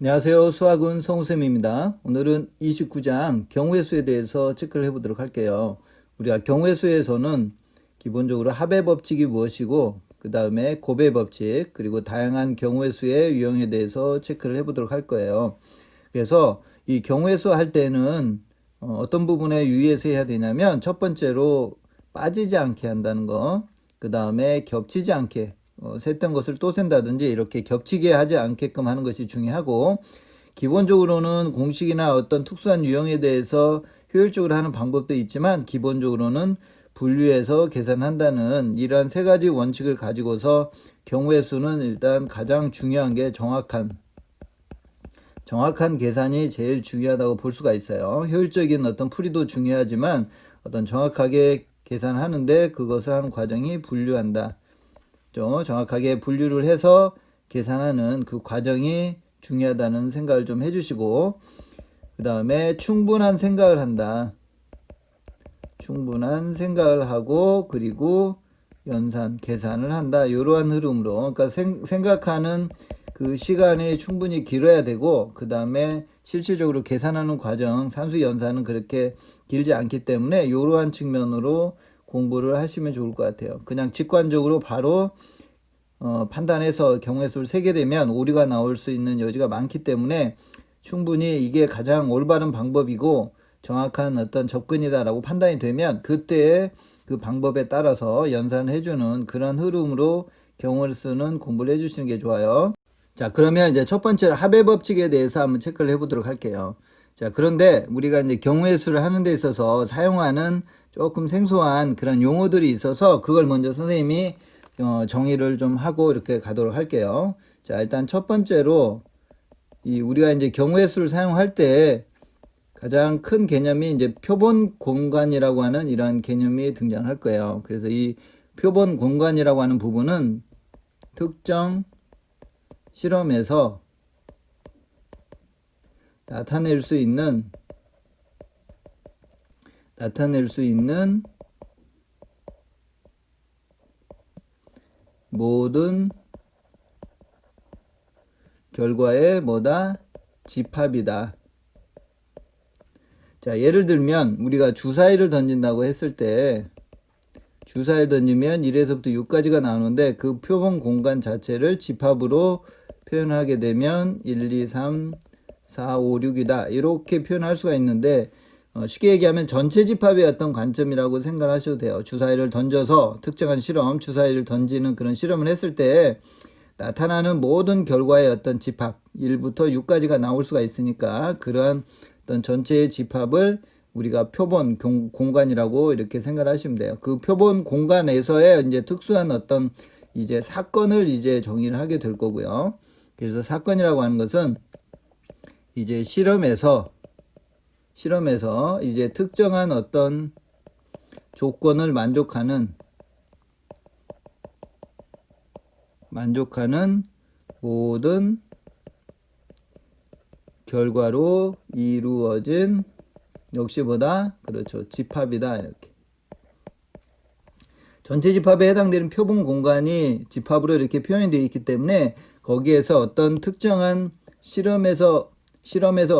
안녕하세요. 수학은 성우쌤입니다. 오늘은 29장 경우의 수에 대해서 체크를 해보도록 할게요. 우리가 경우의 수에서는 기본적으로 합의 법칙이 무엇이고 그 다음에 곱의 법칙 그리고 다양한 경우의 수의 유형에 대해서 체크를 해보도록 할 거예요. 그래서 이 경우의 수 할 때는 어떤 부분에 유의해서 해야 되냐면 첫 번째로 빠지지 않게 한다는 거, 그 다음에 겹치지 않게 셌던 것을 또 센다든지 이렇게 겹치게 하지 않게끔 하는 것이 중요하고, 기본적으로는 공식이나 어떤 특수한 유형에 대해서 효율적으로 하는 방법도 있지만 기본적으로는 분류해서 계산한다는 이러한 세 가지 원칙을 가지고서 경우의 수는 일단 가장 중요한 게 정확한 계산이 제일 중요하다고 볼 수가 있어요. 효율적인 어떤 풀이도 중요하지만 어떤 정확하게 계산하는데 그것을 하는 과정이 분류한다. 정확하게 분류를 해서 계산하는 그 과정이 중요하다는 생각을 좀 해주시고, 그 다음에 충분한 생각을 한다. 충분한 생각을 하고 그리고 연산, 계산을 한다. 이러한 흐름으로, 그러니까 생각하는 그 시간이 충분히 길어야 되고, 그 다음에 실질적으로 계산하는 과정, 산수 연산은 그렇게 길지 않기 때문에 이러한 측면으로 공부를 하시면 좋을 것 같아요. 그냥 직관적으로 바로 판단해서 경우의 수를 세게 되면 오류가 나올 수 있는 여지가 많기 때문에 충분히 이게 가장 올바른 방법이고 정확한 어떤 접근이다라고 판단이 되면 그때의 그 방법에 따라서 연산을 해주는 그런 흐름으로 경우의 수는 공부를 해주시는 게 좋아요. 자, 그러면 이제 첫 번째로 합의 법칙에 대해서 한번 체크를 해보도록 할게요. 자, 그런데 우리가 이제 경우의 수를 하는 데 있어서 사용하는 조금 생소한 그런 용어들이 있어서 그걸 먼저 선생님이 정의를 좀 하고 이렇게 가도록 할게요. 자, 일단 첫 번째로 우리가 이제 경우의 수를 사용할 때 가장 큰 개념이 이제 표본 공간이라고 하는 이런 개념이 등장할 거예요. 그래서 이 표본 공간이라고 하는 부분은 특정 실험에서 나타낼 수 있는 모든 결과의 뭐다? 집합이다. 자, 예를 들면 우리가 주사위를 던진다고 했을 때 주사위를 던지면 1에서부터 6까지가 나오는데 그 표본 공간 자체를 집합으로 표현하게 되면 1, 2, 3, 4, 5, 6이다. 이렇게 표현할 수가 있는데 쉽게 얘기하면 전체 집합의 어떤 관점이라고 생각하셔도 돼요. 주사위를 던져서 특정한 실험, 주사위를 던지는 그런 실험을 했을 때 나타나는 모든 결과의 어떤 집합, 1부터 6까지가 나올 수가 있으니까 그러한 어떤 전체의 집합을 우리가 표본 공간이라고 이렇게 생각하시면 돼요. 그 표본 공간에서의 이제 특수한 어떤 이제 사건을 이제 정의를 하게 될 거고요. 그래서 사건이라고 하는 것은 이제 실험에서 이제 특정한 어떤 조건을 만족하는 모든 결과로 이루어진 역시 보다 그렇죠. 집합이다. 이렇게. 전체 집합에 해당되는 표본 공간이 집합으로 이렇게 표현이 되어 있기 때문에 거기에서 어떤 특정한 실험에서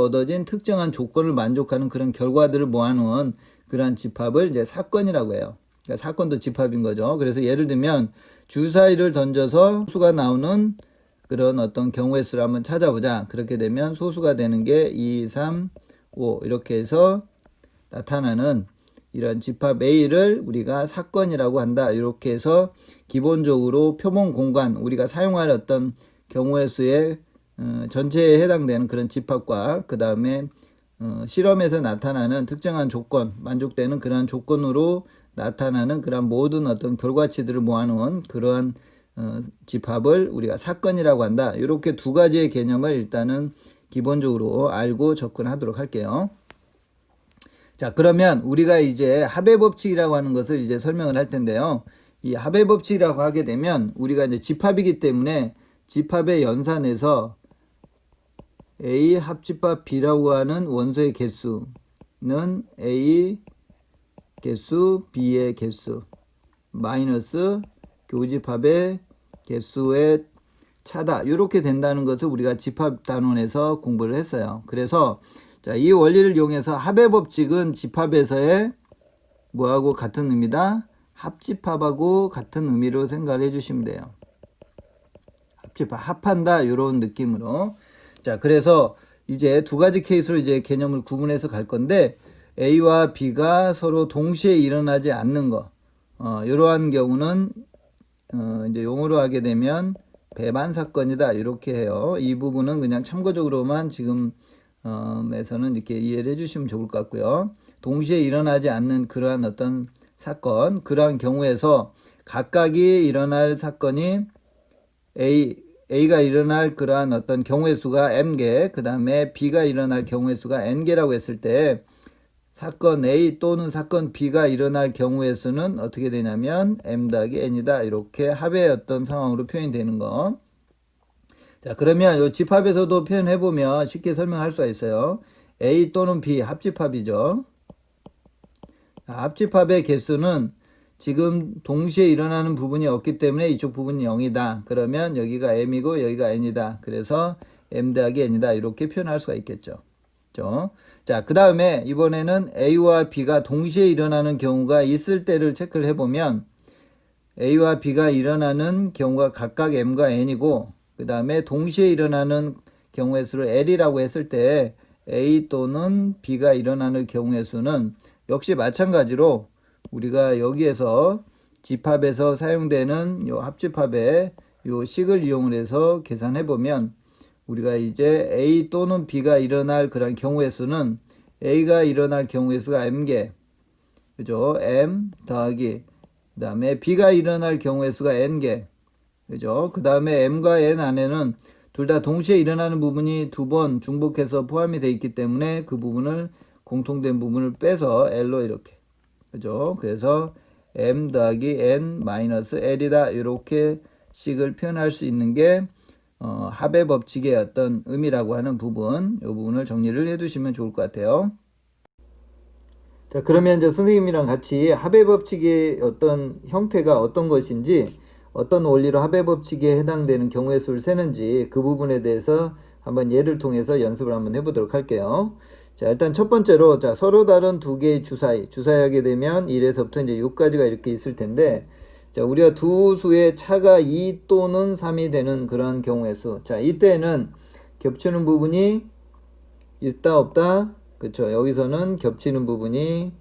얻어진 특정한 조건을 만족하는 그런 결과들을 모아놓은 그러한 집합을 이제 사건이라고 해요. 그러니까 사건도 집합인 거죠. 그래서 예를 들면 주사위를 던져서 수가 나오는 그런 어떤 경우의 수를 한번 찾아보자. 그렇게 되면 소수가 되는 게 2, 3, 5 이렇게 해서 나타나는 이런 집합 A를 우리가 사건이라고 한다. 이렇게 해서 기본적으로 표본 공간, 우리가 사용할 어떤 경우의 수의 전체에 해당되는 그런 집합과 그 다음에 실험에서 나타나는 특정한 조건, 만족되는 그러한 조건으로 나타나는 그런 모든 어떤 결과치들을 모아놓은 그러한 집합을 우리가 사건이라고 한다. 이렇게 두 가지의 개념을 일단은 기본적으로 알고 접근하도록 할게요. 자, 그러면 우리가 이제 합의 법칙이라고 하는 것을 이제 설명을 할 텐데요. 이 합의 법칙이라고 하게 되면 우리가 이제 집합이기 때문에 집합의 연산에서 A 합집합 B라고 하는 원소의 개수는 A 개수 B의 개수 마이너스 교집합의 개수의 차다. 이렇게 된다는 것을 우리가 집합단원에서 공부를 했어요. 그래서 자, 이 원리를 이용해서 합의 법칙은 집합에서의 뭐하고 같은 의미다? 합집합하고 같은 의미로 생각을 해주시면 돼요. 합집합, 합한다 이런 느낌으로. 자, 그래서 이제 두 가지 케이스로 이제 개념을 구분해서 갈 건데 A와 B가 서로 동시에 일어나지 않는 거. 이러한 경우는 이제 용어로 하게 되면 배반 사건이다 이렇게 해요. 이 부분은 그냥 참고적으로만 지금 에서는 이렇게 이해를 해주시면 좋을 것 같고요. 동시에 일어나지 않는 그러한 어떤 사건, 그러한 경우에서 각각이 일어날 사건이 A가 일어날 그러한 어떤 경우의 수가 M개, 그 다음에 B가 일어날 경우의 수가 N개라고 했을 때 사건 A 또는 사건 B가 일어날 경우의 수는 어떻게 되냐면 M 더하기 N이다. 이렇게 합의 어떤 상황으로 표현이 되는 거. 자, 그러면 이 집합에서도 표현해보면 쉽게 설명할 수가 있어요. A 또는 B 합집합이죠. 합집합의 개수는 지금 동시에 일어나는 부분이 없기 때문에 이쪽 부분이 0이다. 그러면 여기가 M이고 여기가 N이다. 그래서 M 더하기 N이다. 이렇게 표현할 수가 있겠죠. 자, 그 다음에 이번에는 A와 B가 동시에 일어나는 경우가 있을 때를 체크를 해보면 A와 B가 일어나는 경우가 각각 M과 N이고 그 다음에 동시에 일어나는 경우의 수를 L이라고 했을 때 A 또는 B가 일어나는 경우의 수는 역시 마찬가지로 우리가 여기에서 집합에서 사용되는 요 합집합의 요 식을 이용을 해서 계산해 보면 우리가 이제 A 또는 B가 일어날 그런 경우의 수는 A가 일어날 경우의 수가 M개, 그죠? M 더하기 그 다음에 B가 일어날 경우의 수가 N개, 그죠? 그 다음에 M과 N 안에는 둘 다 동시에 일어나는 부분이 두 번 중복해서 포함이 되어 있기 때문에 그 부분을 공통된 부분을 빼서 L로 이렇게, 그죠? 그래서 M 더하기 N 마이너스 L이다. 이렇게 식을 표현할 수 있는 게 합의 법칙의 어떤 의미라고 하는 부분, 이 부분을 정리를 해두시면 좋을 것 같아요. 자, 그러면 이제 선생님이랑 같이 합의 법칙의 어떤 형태가 어떤 것인지, 어떤 원리로 합의 법칙에 해당되는 경우의 수를 세는지 그 부분에 대해서 한번 예를 통해서 연습을 한번 해보도록 할게요. 자, 일단 첫 번째로 자, 서로 다른 두 개의 주사위하게 되면 1에서부터 이제 6까지가 이렇게 있을 텐데, 자, 우리가 두 수의 차가 2 또는 3이 되는 그런 경우의 수. 자, 이때는 겹치는 부분이 있다 없다. 그쵸. 여기서는 겹치는 부분이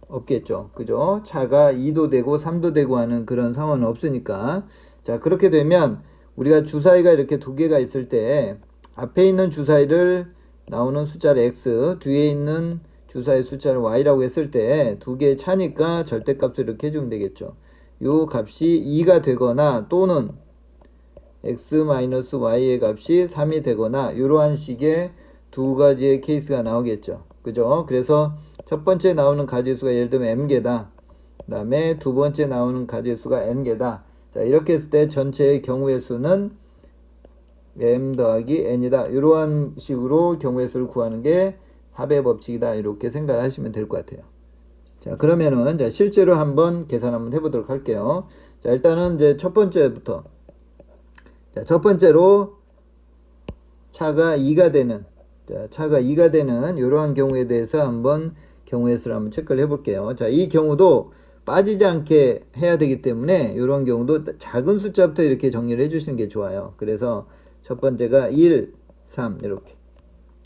없겠죠. 그죠? 차가 2도 되고 3도 되고 하는 그런 상황은 없으니까. 자, 그렇게 되면 우리가 주사위가 이렇게 두 개가 있을 때 앞에 있는 주사위를 나오는 숫자를 X, 뒤에 있는 주사위 숫자를 Y라고 했을 때 두 개의 차니까 절대값을 이렇게 해주면 되겠죠. 요 값이 2가 되거나 또는 X-Y의 값이 3이 되거나 이러한 식의 두 가지의 케이스가 나오겠죠. 그죠? 그래서 첫 번째 나오는 가지수가 예를 들면 M개다. 그 다음에 두 번째 나오는 가지수가 N개다. 자, 이렇게 했을 때 전체의 경우의 수는 M 더하기 N이다. 이러한 식으로 경우의 수를 구하는 게 합의 법칙이다. 이렇게 생각을 하시면 될 것 같아요. 자, 그러면은 자, 실제로 한번 계산 한번 해보도록 할게요. 자, 일단은 이제 첫 번째부터. 자, 첫 번째로 차가 2가 되는, 자, 차가 2가 되는 이러한 경우에 대해서 한번 경우의 수를 한번 체크를 해볼게요. 자, 이 경우도 빠지지 않게 해야 되기 때문에 이런 경우도 작은 숫자부터 이렇게 정리를 해주시는 게 좋아요. 그래서 첫 번째가 1, 3 이렇게,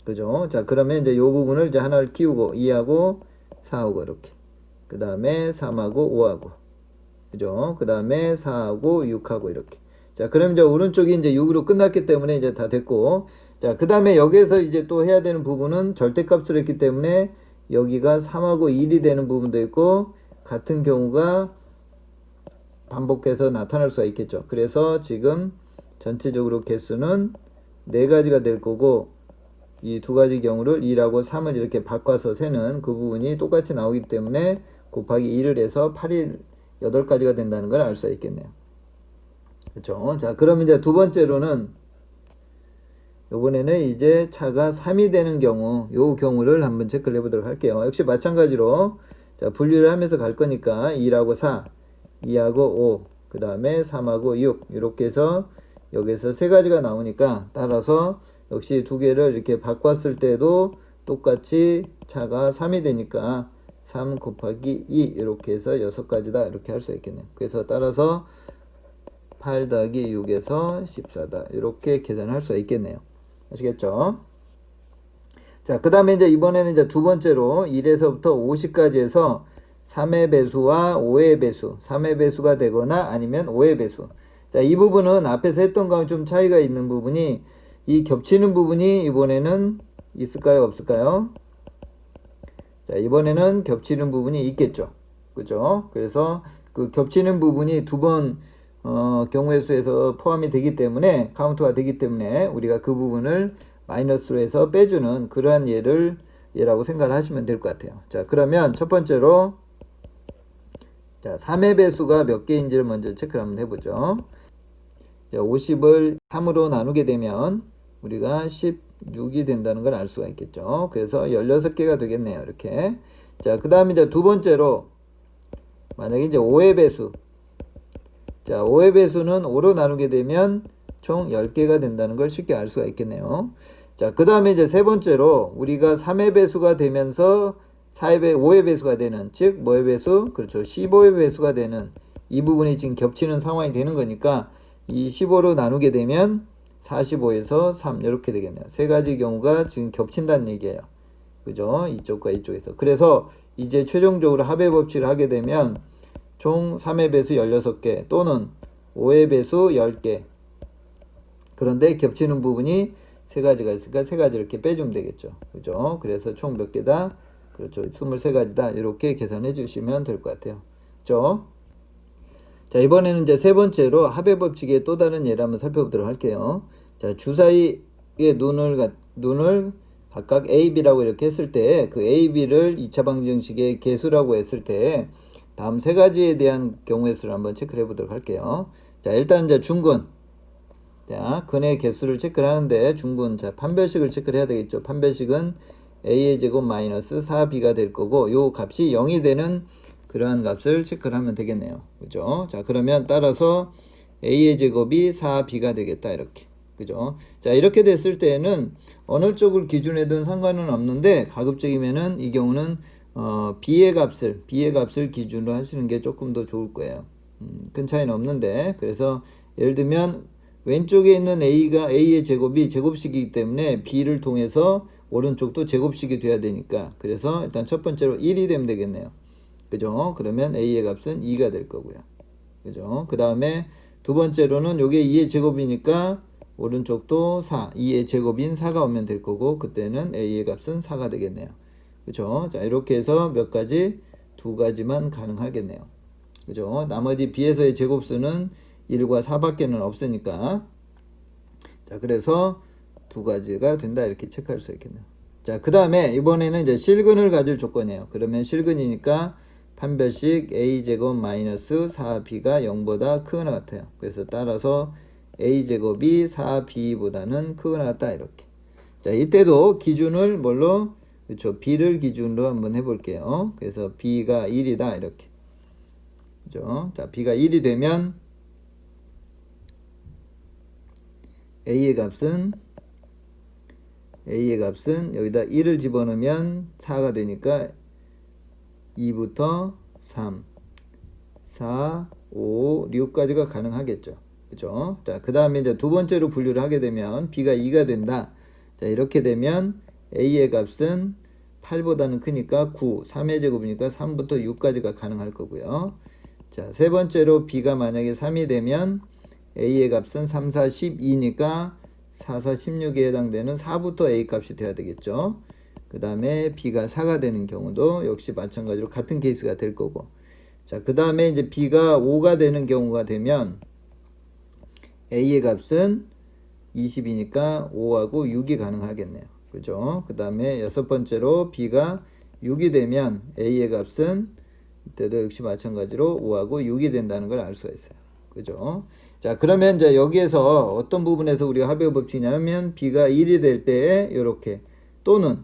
그죠? 자, 그러면 이제 이 부분을 이제 하나를 키우고 2하고 4하고 이렇게, 그 다음에 3하고 5하고, 그죠? 그 다음에 4하고 6하고 이렇게. 자, 그럼 이제 오른쪽이 이제 6으로 끝났기 때문에 이제 다 됐고, 자, 그 다음에 여기에서 이제 또 해야 되는 부분은 절대값으로 했기 때문에 여기가 3하고 1이 되는 부분도 있고, 같은 경우가 반복해서 나타날 수가 있겠죠. 그래서 지금 전체적으로 개수는 4가지가 될 거고, 이 두 가지 경우를 2하고 3을 이렇게 바꿔서 세는 그 부분이 똑같이 나오기 때문에 곱하기 1을 해서 8이 8가지가 된다는 걸 알 수가 있겠네요. 그렇죠? 자, 그럼 이제 두 번째로는 이번에는 이제 차가 3이 되는 경우, 요 경우를 한번 체크를 해보도록 할게요. 역시 마찬가지로 자, 분류를 하면서 갈 거니까 2하고 4, 2하고 5, 그 다음에 3하고 6 이렇게 해서 여기서 세 가지가 나오니까 따라서 역시 두 개를 이렇게 바꿨을 때도 똑같이 차가 3이 되니까 3 곱하기 2 이렇게 해서 6가지다 이렇게 할 수 있겠네요. 그래서 따라서 8 더하기 6에서 14다 이렇게 계산할 수 있겠네요. 아시겠죠? 자, 그 다음에 이제 이번에는 이제 두 번째로 1에서부터 50까지 해서 3의 배수와 5의 배수, 3의 배수가 되거나 아니면 5의 배수. 자, 이 부분은 앞에서 했던 거랑 좀 차이가 있는 부분이 이 겹치는 부분이 이번에는 있을까요? 없을까요? 자, 이번에는 겹치는 부분이 있겠죠. 그죠? 그래서 그 겹치는 부분이 두 번 경우의 수에서 포함이 되기 때문에 카운트가 되기 때문에 우리가 그 부분을 마이너스로 해서 빼주는 그러한 예라고 생각을 하시면 될 것 같아요. 자, 그러면 첫 번째로 자, 3의 배수가 몇 개인지를 먼저 체크를 한번 해보죠. 자, 50을 3으로 나누게 되면 우리가 16이 된다는 걸 알 수가 있겠죠. 그래서 16개가 되겠네요. 이렇게. 자, 그 다음에 이제 두 번째로 만약에 이제 5의 배수. 자, 5의 배수는 5로 나누게 되면 총 10개가 된다는 걸 쉽게 알 수가 있겠네요. 자, 그 다음에 이제 세 번째로 우리가 3의 배수가 되면서 5의 배수가 되는, 즉 뭐의 배수? 그렇죠. 15의 배수가 되는 이 부분이 지금 겹치는 상황이 되는 거니까 이 15로 나누게 되면 45에서 3 이렇게 되겠네요. 세 가지 경우가 지금 겹친다는 얘기예요. 그죠? 이쪽과 이쪽에서. 그래서 이제 최종적으로 합의 법칙을 하게 되면 총 3의 배수 16개 또는 5의 배수 10개. 그런데 겹치는 부분이 세 가지가 있으니까 세 가지 이렇게 빼주면 되겠죠. 그죠? 그래서 총 몇 개다? 그렇죠. 23가지다. 이렇게 계산해 주시면 될 것 같아요. 그죠? 자, 이번에는 이제 세 번째로 합의 법칙의 또 다른 예를 한번 살펴보도록 할게요. 자, 주사위의 눈을 각각 A, B라고 이렇게 했을 때 그 A, B를 2차 방정식의 개수라고 했을 때 다음 세 가지에 대한 경우의 수를 한번 체크를 해보도록 할게요. 자, 일단 이제 중근. 자, 근의 개수를 체크를 하는데 중근. 자, 판별식을 체크를 해야 되겠죠. 판별식은 A의 제곱 마이너스 4B가 될 거고 요 값이 0이 되는 그러한 값을 체크를 하면 되겠네요. 그죠? 자, 그러면 따라서 A의 제곱이 4B가 되겠다. 이렇게. 그죠? 자, 이렇게 됐을 때는 어느 쪽을 기준에든 상관은 없는데 가급적이면은 이 경우는 B의 값을 기준으로 하시는 게 조금 더 좋을 거예요. 큰 차이는 없는데 그래서 예를 들면 왼쪽에 있는 A의 제곱이 제곱식이기 때문에 B를 통해서 오른쪽도 제곱식이 돼야 되니까 그래서 일단 첫 번째로 1이 되면 되겠네요. 그죠? 그러면 A의 값은 2가 될 거고요. 그죠? 그 다음에 두 번째로는 요게 2의 제곱이니까 오른쪽도 4, 2의 제곱인 4가 오면 될 거고 그때는 A의 값은 4가 되겠네요. 그죠? 자, 이렇게 해서 몇 가지? 두 가지만 가능하겠네요. 그죠? 나머지 B에서의 제곱수는 1과 4밖에는 없으니까 자, 그래서 두 가지가 된다 이렇게 체크할 수 있겠네요. 자, 그 다음에 이번에는 이제 실근을 가질 조건이에요. 그러면 실근이니까 판별식 a제곱 마이너스 4b가 0보다 크거나 같아요. 그래서 따라서 a제곱이 4b보다는 크거나 같다 이렇게. 자, 이때도 기준을 뭘로? 그렇죠. b를 기준으로 한번 해볼게요. 그래서 b가 1이다 이렇게. 그죠? 자, b가 1이 되면 A의 값은 여기다 1을 집어넣으면 4가 되니까 2부터 3, 4, 5, 6까지가 가능하겠죠. 그죠? 자, 그 다음에 이제 두 번째로 분류를 하게 되면 B가 2가 된다. 자, 이렇게 되면 A의 값은 8보다는 크니까 9, 3의 제곱이니까 3부터 6까지가 가능할 거고요. 자, 세 번째로 B가 만약에 3이 되면 A의 값은 3, 4, 12니까 4, 4, 16에 해당되는 4부터 A 값이 돼야 되겠죠. 그 다음에 B가 4가 되는 경우도 역시 마찬가지로 같은 케이스가 될 거고. 자, 그 다음에 이제 B가 5가 되는 경우가 되면 A의 값은 20이니까 5하고 6이 가능하겠네요. 그죠? 그 다음에 여섯 번째로 B가 6이 되면 A의 값은 이때도 역시 마찬가지로 5하고 6이 된다는 걸 알 수가 있어요. 그죠? 자, 그러면 이제 여기에서 어떤 부분에서 우리가 합의 법칙이냐면 B가 1이 될 때에 이렇게 또는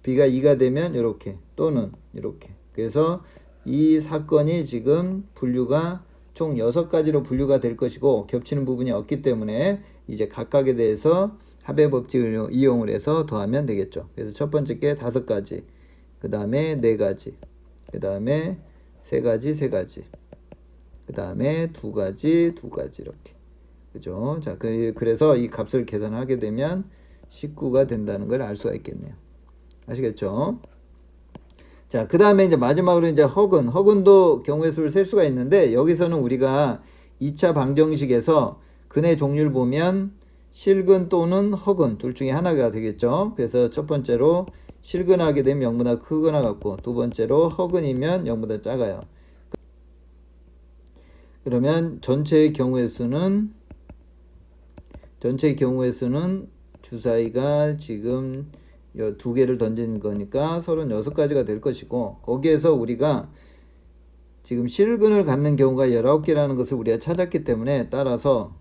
B가 2가 되면 이렇게 또는 이렇게. 그래서 이 사건이 지금 분류가 총 6가지로 분류가 될 것이고 겹치는 부분이 없기 때문에 이제 각각에 대해서 합의 법칙을 이용을 해서 더하면 되겠죠. 그래서 첫 번째 게 5가지, 그 다음에 4가지, 그 다음에 3가지, 3가지, 그 다음에 2가지, 2가지 이렇게. 그죠? 자, 그래서 이 값을 계산하게 되면 19가 된다는 걸 알 수가 있겠네요. 아시겠죠? 자, 그 다음에 이제 마지막으로 이제 허근도 경우의 수를 셀 수가 있는데, 여기서는 우리가 2차 방정식에서 근의 종류를 보면 실근 또는 허근 둘 중에 하나가 되겠죠. 그래서 첫 번째로 실근하게 되면 0보다 크거나 같고, 두 번째로 허근이면 0보다 작아요. 그러면 전체의 경우의 수는 주사위가 지금 2개를 던지는 거니까 36가지가 될 것이고, 거기에서 우리가 지금 실근을 갖는 경우가 19개라는 것을 우리가 찾았기 때문에, 따라서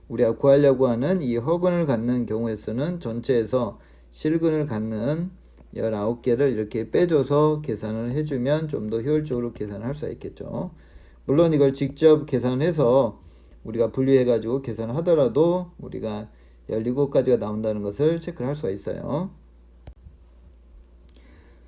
우리가 구하려고 하는 이 허근을 갖는 경우의 수는 전체에서 실근을 갖는 19개를 이렇게 빼줘서 계산을 해주면 좀 더 효율적으로 계산을 할 수가 있겠죠. 물론 이걸 직접 계산해서 우리가 분류해 가지고 계산을 하더라도 우리가 17가지가 나온다는 것을 체크를 할 수가 있어요.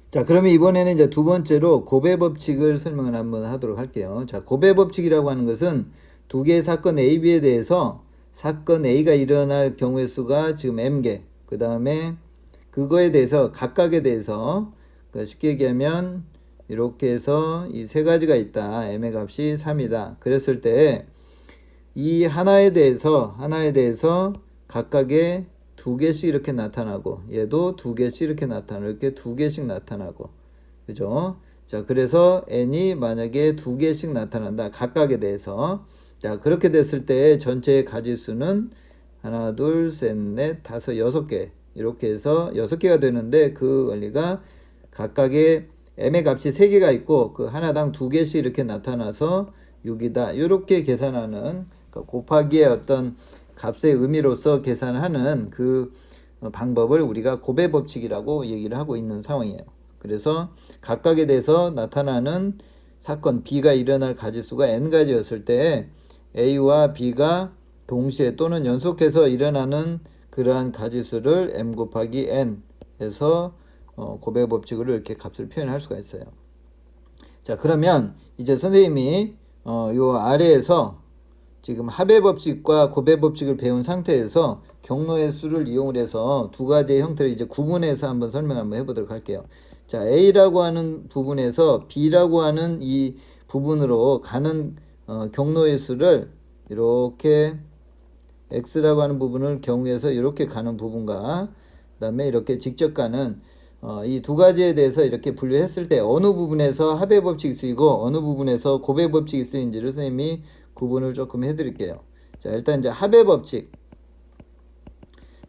자, 그러면 이번에는 이제 두 번째로 고배 법칙을 설명을 한번 하도록 할게요. 자, 고배 법칙이라고 하는 것은 두 개의 사건 A, B에 대해서 사건 A가 일어날 경우의 수가 지금 M개, 그 다음에 그거에 대해서 각각에 대해서 쉽게 얘기하면 이렇게 해서 이 3가지가 있다. M의 값이 3이다. 그랬을 때 이 하나에 대해서 각각의 2개씩 이렇게 나타나고, 얘도 2개씩 이렇게 나타나고, 이렇게 2개씩 나타나고, 그죠? 자, 그래서 n이 만약에 2개씩 나타난다. 각각에 대해서. 자, 그렇게 됐을 때 전체의 가지수는 하나, 둘, 셋, 넷, 다섯, 6개. 이렇게 해서 6개가 되는데, 그 원리가 각각의 m의 값이 3개가 있고, 그 하나당 2개씩 이렇게 나타나서 6이다. 이렇게 계산하는, 곱하기의 어떤 값의 의미로서 계산하는 그 방법을 우리가 고배 법칙이라고 얘기를 하고 있는 상황이에요. 그래서 각각에 대해서 나타나는 사건 B가 일어날 가지수가 n가지였을 때 A와 B가 동시에 또는 연속해서 일어나는 그러한 가지수를 m 곱하기 n 해서 고배 법칙으로 이렇게 값을 표현할 수가 있어요. 자, 그러면 이제 선생님이 요 아래에서 지금 합의 법칙과 고배 법칙을 배운 상태에서 경로의 수를 이용을 해서 2가지의 형태를 이제 구분해서 한번 설명 한번 해보도록 할게요. 자, A라고 하는 부분에서 B라고 하는 이 부분으로 가는 경로의 수를 이렇게 X라고 하는 부분을 경우에서 이렇게 가는 부분과 그 다음에 이렇게 직접 가는 이 2가지에 대해서 이렇게 분류했을 때 어느 부분에서 합의 법칙이 쓰이고 어느 부분에서 고배 법칙이 쓰인지를 선생님이 구분을 조금 해드릴게요. 자, 일단 이제 합의 법칙.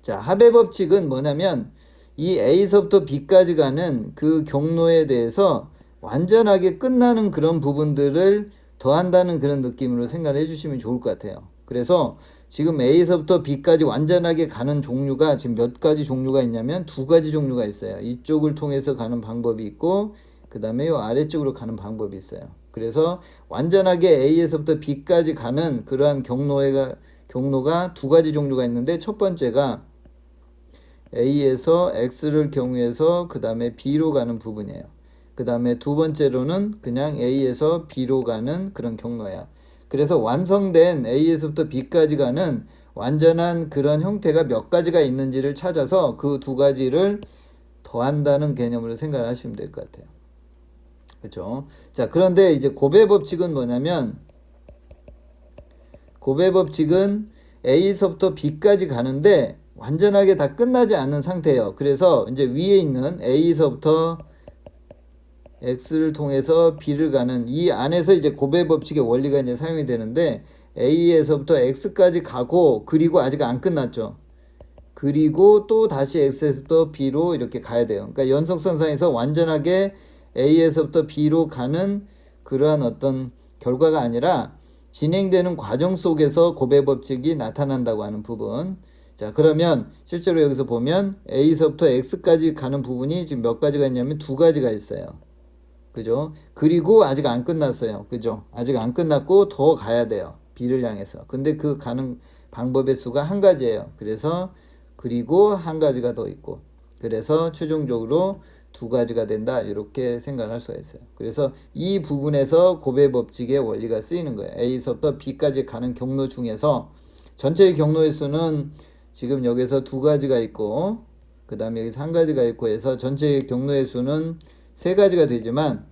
자, 합의 법칙은 뭐냐면 이 A서부터 B까지 가는 그 경로에 대해서 완전하게 끝나는 그런 부분들을 더한다는 그런 느낌으로 생각을 해주시면 좋을 것 같아요. 그래서 지금 A서부터 B까지 완전하게 가는 종류가 지금 몇 가지 종류가 있냐면 2가지 종류가 있어요. 이쪽을 통해서 가는 방법이 있고, 그 다음에 이 아래쪽으로 가는 방법이 있어요. 그래서 완전하게 A에서부터 B까지 가는 그러한 경로가 2가지 종류가 있는데, 첫 번째가 A에서 X를 경유해서 그 다음에 B로 가는 부분이에요. 그 다음에 두 번째로는 그냥 A에서 B로 가는 그런 경로야. 그래서 완성된 A에서부터 B까지 가는 완전한 그런 형태가 몇 가지가 있는지를 찾아서 그 2가지를 더한다는 개념으로 생각을 하시면 될 것 같아요. 그렇죠? 자, 그런데 이제 고배 법칙은 뭐냐면, 고배 법칙은 A서부터 B까지 가는데 완전하게 다 끝나지 않은 상태예요. 그래서 이제 위에 있는 A서부터 X를 통해서 B를 가는 이 안에서 이제 고배 법칙의 원리가 이제 사용이 되는데, A에서부터 X까지 가고, 그리고 아직 안 끝났죠. 그리고 또 다시 X에서부터 B로 이렇게 가야 돼요. 그러니까 연속선상에서 완전하게 A에서부터 B로 가는 그러한 어떤 결과가 아니라 진행되는 과정 속에서 고배 법칙이 나타난다고 하는 부분. 자, 그러면 실제로 여기서 보면 A서부터 X까지 가는 부분이 지금 몇 가지가 있냐면 2가지가 있어요. 그죠? 그리고 아직 안 끝났어요. 그죠? 아직 안 끝났고 더 가야 돼요. B를 향해서. 근데 그 가는 방법의 수가 한 가지예요. 그래서 그리고 한 가지가 더 있고. 그래서 최종적으로 두 가지가 된다. 이렇게 생각할 수가 있어요. 그래서 이 부분에서 고배 법칙의 원리가 쓰이는 거예요. A서부터 B까지 가는 경로 중에서 전체의 경로의 수는 지금 여기서 두 가지가 있고 그 다음에 여기서 한 가지가 있고 해서 전체의 경로의 수는 세 가지가 되지만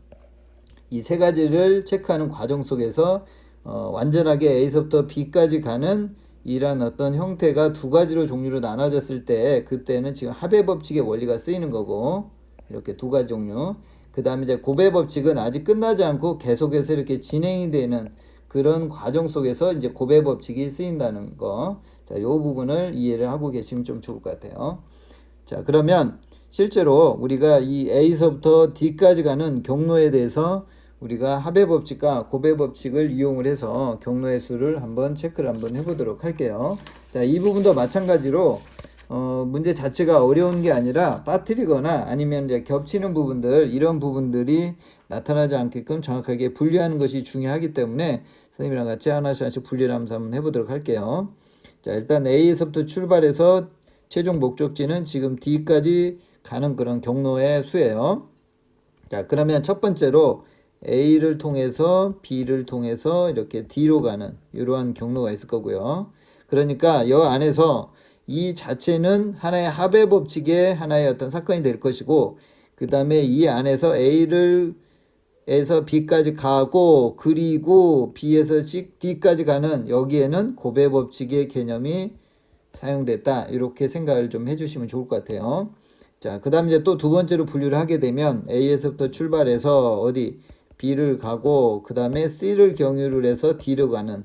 이 세 가지를 체크하는 과정 속에서 완전하게 A서부터 B까지 가는 이란 어떤 형태가 두 가지로 종류로 나눠졌을 때 그때는 지금 합의 법칙의 원리가 쓰이는 거고 이렇게 두 가지 종류. 그 다음에 이제 고배 법칙은 아직 끝나지 않고 계속해서 이렇게 진행이 되는 그런 과정 속에서 이제 고배 법칙이 쓰인다는 거. 자, 요 부분을 이해를 하고 계시면 좀 좋을 것 같아요. 자, 그러면 실제로 우리가 이 A서부터 D까지 가는 경로에 대해서 우리가 합의 법칙과 고배 법칙을 이용을 해서 경로의 수를 한번 체크를 한번 해보도록 할게요. 자, 이 부분도 마찬가지로 문제 자체가 어려운 게 아니라 빠뜨리거나 아니면 이제 겹치는 부분들 이런 부분들이 나타나지 않게끔 정확하게 분리하는 것이 중요하기 때문에 선생님이랑 같이 하나씩 분리를 한번 해보도록 할게요. 자, 일단 A에서부터 출발해서 최종 목적지는 지금 D까지 가는 그런 경로의 수예요. 자, 그러면 첫 번째로 A를 통해서 B를 통해서 이렇게 D로 가는 이러한 경로가 있을 거고요. 그러니까 이 안에서 이 자체는 하나의 합의 법칙의 하나의 어떤 사건이 될 것이고 그 다음에 이 안에서 A를 에서 B까지 가고 그리고 B에서 D까지 가는 여기에는 고배 법칙의 개념이 사용됐다. 이렇게 생각을 좀 해주시면 좋을 것 같아요. 자, 그 다음 이제 또 두 번째로 분류를 하게 되면 A에서부터 출발해서 어디 B를 가고 그 다음에 C를 경유를 해서 D로 가는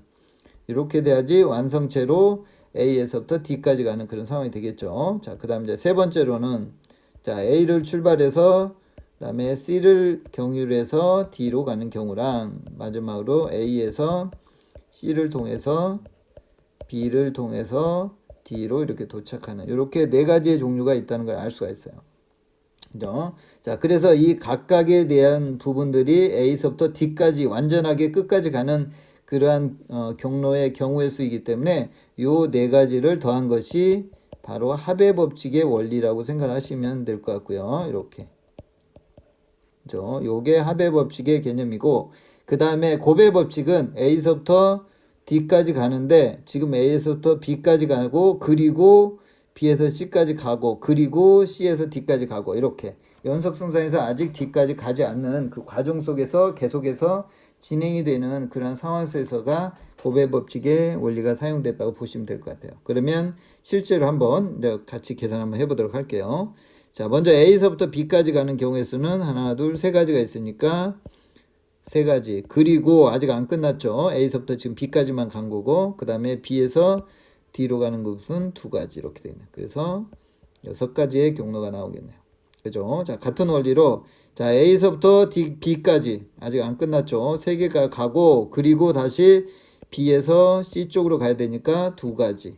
이렇게 돼야지 완성체로 A에서부터 D까지 가는 그런 상황이 되겠죠. 자, 그 다음 이제 세 번째로는 자, A를 출발해서 그 다음에 C를 경유를 해서 D로 가는 경우랑 마지막으로 A에서 C를 통해서 B를 통해서 D로 이렇게 도착하는 이렇게 네 가지의 종류가 있다는 걸 알 수가 있어요. 그죠? 자, 그래서 이 각각에 대한 부분들이 A서부터 D까지 완전하게 끝까지 가는 그러한 경로의 경우의 수이기 때문에 요 네 가지를 더한 것이 바로 합의 법칙의 원리라고 생각하시면 될 것 같고요. 이렇게. 그죠? 요게 합의 법칙의 개념이고 그 다음에 고배 법칙은 A서부터 D까지 가는데 지금 A에서부터 B까지 가고 그리고 B에서 C까지 가고 그리고 C에서 D까지 가고 이렇게 연속성상에서 아직 D까지 가지 않는 그 과정 속에서 계속해서 진행이 되는 그런 상황 속에서가 고배 법칙의 원리가 사용됐다고 보시면 될 것 같아요. 그러면 실제로 한번 같이 계산 한번 해보도록 할게요. 자, 먼저 A서부터 B까지 가는 경우의 수는 하나, 둘, 세 가지가 있으니까 세 가지. 그리고 아직 안 끝났죠. A서부터 지금 B까지만 간 거고 그 다음에 B에서 D로 가는 것은 두 가지 이렇게 되네요. 그래서 여섯 가지의 경로가 나오겠네요. 그죠? 자, 같은 원리로 자, A서부터 B까지 아직 안 끝났죠. 세 개가 가고 그리고 다시 B에서 C 쪽으로 가야 되니까 두 가지.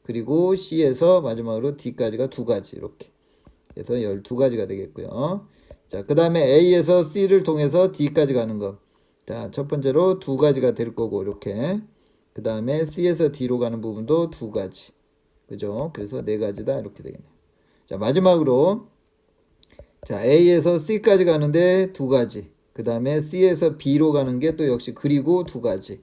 그리고 C에서 마지막으로 D까지가 두 가지 이렇게. 그래서 12가지가 되겠고요. 자, 그 다음에 A에서 C를 통해서 D까지 가는 거. 자, 첫 번째로 두 가지가 될 거고, 이렇게. 그 다음에 C에서 D로 가는 부분도 두 가지. 그죠? 그래서 네 가지다. 이렇게 되겠네요. 자, 마지막으로. 자, A에서 C까지 가는데 두 가지. 그 다음에 C에서 B로 가는 게 또 역시 그리고 두 가지.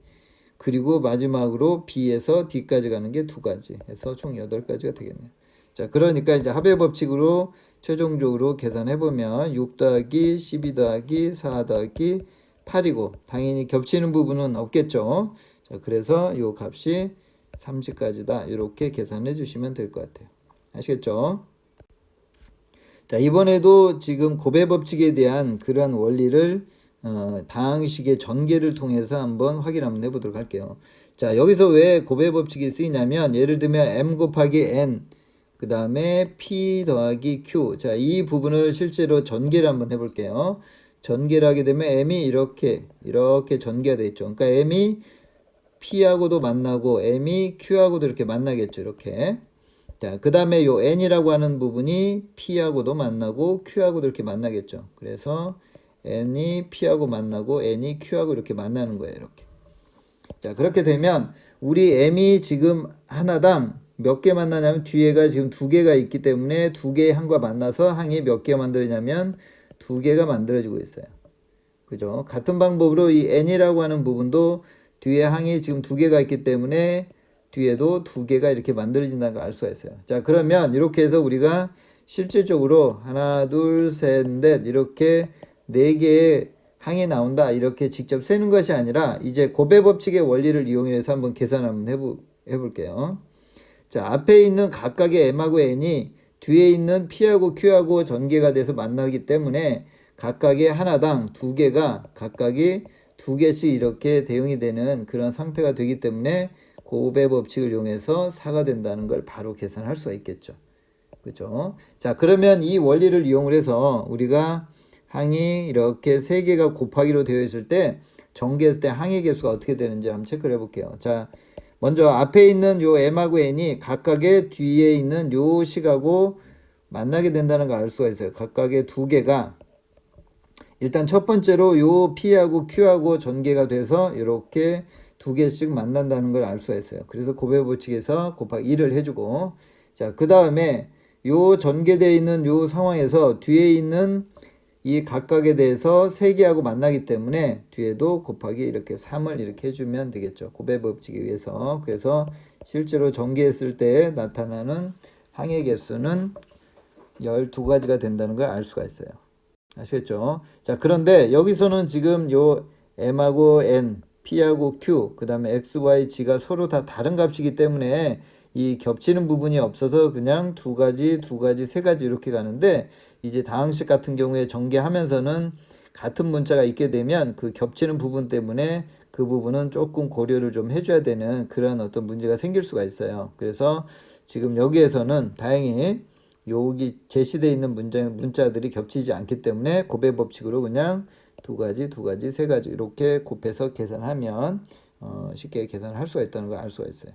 그리고 마지막으로 B에서 D까지 가는 게 두 가지. 해서 총 8가지가 되겠네요. 자, 그러니까 이제 합의 법칙으로 최종적으로 계산해보면 6 더하기 12 더하기 4 더하기 8이고 당연히 겹치는 부분은 없겠죠. 자, 그래서 요 값이 30까지다. 이렇게 계산해 주시면 될 것 같아요. 아시겠죠? 자, 이번에도 지금 고배 법칙에 대한 그러한 원리를 다항식의 전개를 통해서 한번 확인 한번 해보도록 할게요. 자, 여기서 왜 고배 법칙이 쓰이냐면 예를 들면 m 곱하기 n 그 다음에 P 더하기 Q. 자, 이 부분을 실제로 전개를 한번 해볼게요. 전개를 하게 되면 M이 이렇게 전개가 되어 있죠. 그러니까 M이 P하고도 만나고 M이 Q하고도 이렇게 만나겠죠. 이렇게. 자, 그 다음에 요 N이라고 하는 부분이 P하고도 만나고 Q하고도 이렇게 만나겠죠. 그래서 n이 p하고 만나고 n이 q하고 이렇게 만나는 거예요. 이렇게. 자, 그렇게 되면 우리 m이 지금 하나당 몇 개 만나냐면 뒤에가 지금 두 개가 있기 때문에 두 개의 항과 만나서 항이 몇 개 만들어지냐면 두 개가 만들어지고 있어요. 그죠? 같은 방법으로 이 n이라고 하는 부분도 뒤에 항이 지금 두 개가 있기 때문에 뒤에도 두 개가 이렇게 만들어진다는 걸 알 수가 있어요. 자, 그러면 이렇게 해서 우리가 실질적으로 하나, 둘, 셋, 넷 이렇게 네 개의 항이 나온다 이렇게 직접 세는 것이 아니라 이제 고배 법칙의 원리를 이용해서 한번 계산 한번 해볼게요. 자, 앞에 있는 각각의 m하고 n이 뒤에 있는 p하고 q하고 전개가 돼서 만나기 때문에 각각의 하나당 두 개가 각각이 두 개씩 이렇게 대응이 되는 그런 상태가 되기 때문에 고배 법칙을 이용해서 4가 된다는 걸 바로 계산할 수가 있겠죠. 그죠? 자, 그러면 이 원리를 이용을 해서 우리가 항이 이렇게 3개가 곱하기로 되어 있을 때 전개했을 때 항의 개수가 어떻게 되는지 한번 체크를 해볼게요. 자, 먼저 앞에 있는 요 m하고 n이 각각의 뒤에 있는 요 식하고 만나게 된다는 걸 알 수가 있어요. 각각의 두 개가 일단 첫 번째로 요 p하고 q하고 전개가 돼서 이렇게 두 개씩 만난다는 걸 알 수가 있어요. 그래서 고배 법칙에서 곱하기 2를 해주고, 자, 그 다음에 요 전개되어 있는 요 상황에서 뒤에 있는 이 각각에 대해서 3개하고 만나기 때문에 뒤에도 곱하기 이렇게 3을 이렇게 해주면 되겠죠. 고배 법칙에 의해서. 그래서 실제로 전개했을 때 나타나는 항의 개수는 12가지가 된다는 걸 알 수가 있어요. 아시겠죠? 자, 그런데 여기서는 지금 요 m하고 n, p하고 q, 그 다음에 x, y, g가 서로 다 다른 값이기 때문에 이 겹치는 부분이 없어서 그냥 두 가지, 세 가지 이렇게 가는데 이제 다항식 같은 경우에 전개하면서는 같은 문자가 있게 되면 그 겹치는 부분 때문에 그 부분은 조금 고려를 좀 해줘야 되는 그런 어떤 문제가 생길 수가 있어요. 그래서 지금 여기에서는 다행히 여기 제시되어 있는 문자들이 겹치지 않기 때문에 고배 법칙으로 그냥 두 가지, 세 가지 이렇게 곱해서 계산하면 쉽게 계산을 할 수가 있다는 걸 알 수가 있어요.